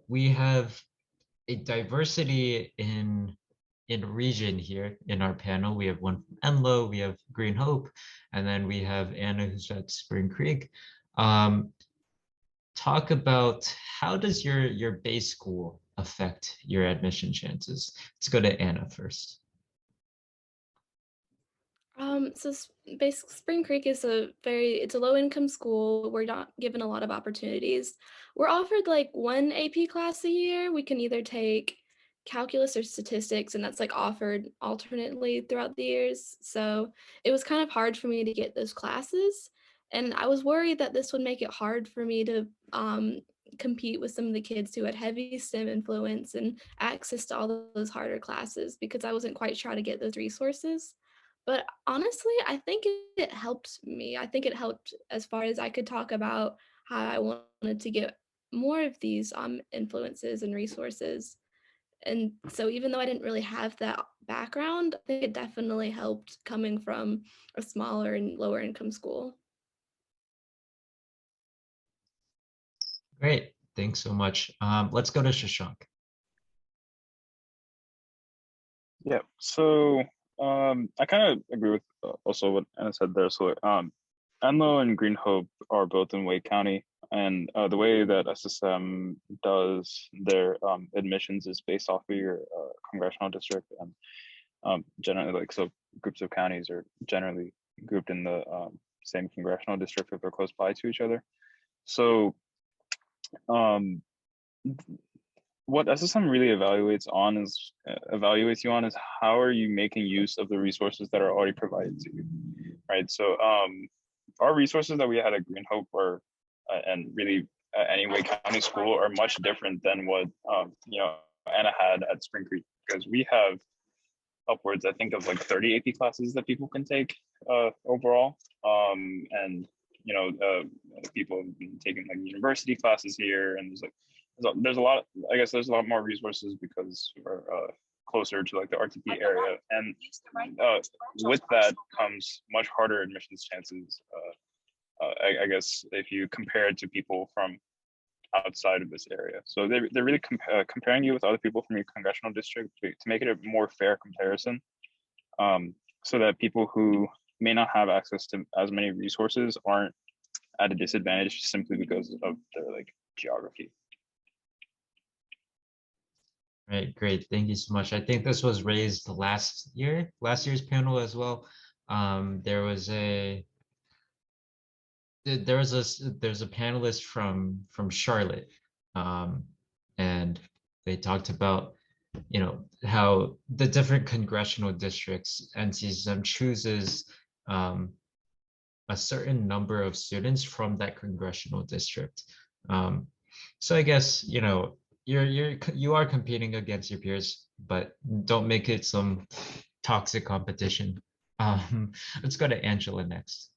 We have a diversity in region here in our panel. We have one from Enloe, we have Green Hope, and then we have Anna who's at Spring Creek. Um, Talk about how does your base school affect your admission chances? Let's go to Anna first. Spring Creek is it's a low income school. We're not given a lot of opportunities. We're offered like one AP class a year. We can either take calculus or statistics, and that's like offered alternately throughout the years. So it was kind of hard for me to get those classes. And I was worried that this would make it hard for me to compete with some of the kids who had heavy STEM influence and access to all those harder classes because I wasn't quite sure how to get those resources. But honestly, I think it helped me. I think it helped as far as I could talk about how I wanted to get more of these influences and resources. And so even though I didn't really have that background, I think it definitely helped coming from a smaller and lower income school. Great, thanks so much. Let's go to Shashank. Yeah. So I kind of agree with also what Anna said there. So Enloe and Green Hope are both in Wake County, and the way that SSM does their admissions is based off of your congressional district, and generally, like, so groups of counties are generally grouped in the same congressional district if they're close by to each other. So um, what SSM really evaluates you on is how are you making use of the resources that are already provided to you, right? So our resources that we had at Green Hope are and really any Wake County school are much different than what Anna had at Spring Creek, because we have upwards, I think, of like 30 AP classes that people can take overall, and people have been taking like university classes here, and there's a lot. I guess there's a lot more resources because we're closer to like the RTP area, and with that comes much harder admissions chances. I guess if you compare it to people from outside of this area, so they're really comparing you with other people from your congressional district to make it a more fair comparison, so that people who may not have access to as many resources aren't at a disadvantage simply because of their like geography. Right, great. Thank you so much. I think this was raised last year's panel as well. There was a there's a panelist from Charlotte, um, and they talked about how the different congressional districts NCSM chooses a certain number of students from that congressional district. Um, so I guess you are competing against your peers, but don't make it some toxic competition. Let's go to Angela next.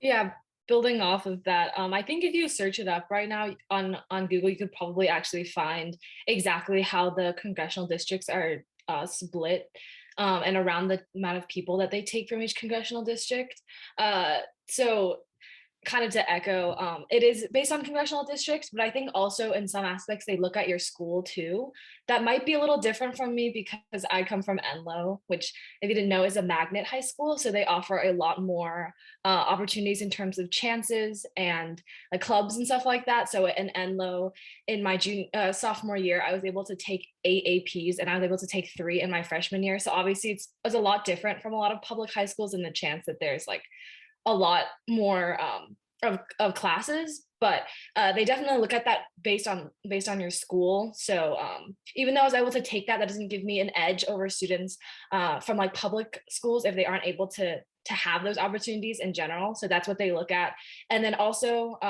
Yeah, building off of that, I think if you search it up right now on Google, you could probably actually find exactly how the congressional districts are split, and around the amount of people that they take from each congressional district. So kind of to echo, it is based on congressional districts, but I think also in some aspects they look at your school too. That might be a little different from me because I come from Enloe, which, if you didn't know, is a magnet high school. So they offer a lot more opportunities in terms of chances and like clubs and stuff like that. So in Enloe, in my sophomore year, I was able to take 8 APs, and I was able to take 3 in my freshman year. So obviously it's a lot different from a lot of public high schools in the chance that there's like a lot more of classes, but they definitely look at that based on your school. So even though I was able to take that, that doesn't give me an edge over students from like public schools if they aren't able to have those opportunities in general. So that's what they look at. And then also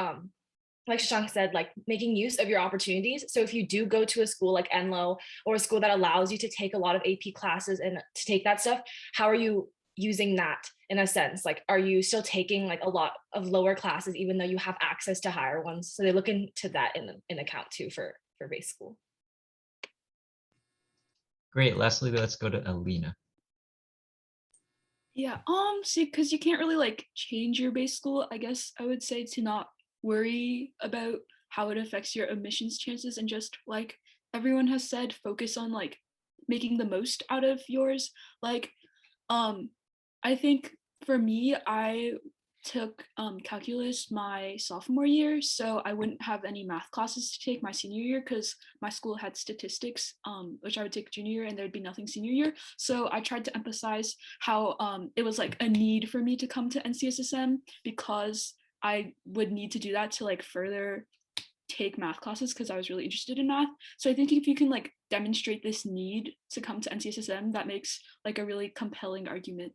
like Shashank said, like making use of your opportunities. So if you do go to a school like Enloe or a school that allows you to take a lot of AP classes and to take that stuff, how are you using that in a sense? Like, are you still taking like a lot of lower classes even though you have access to higher ones? So they look into that in account too for base school. Great. Lastly, let's go to Alina. Yeah, see, because you can't really like change your base school, I guess I would say to not worry about how it affects your admissions chances, and just like everyone has said, focus on like making the most out of yours. Like I think for me, I took calculus my sophomore year, so I wouldn't have any math classes to take my senior year because my school had statistics, which I would take junior year, and there'd be nothing senior year. So I tried to emphasize how it was like a need for me to come to NCSSM because I would need to do that to like further take math classes because I was really interested in math. So I think if you can like demonstrate this need to come to NCSSM, that makes like a really compelling argument.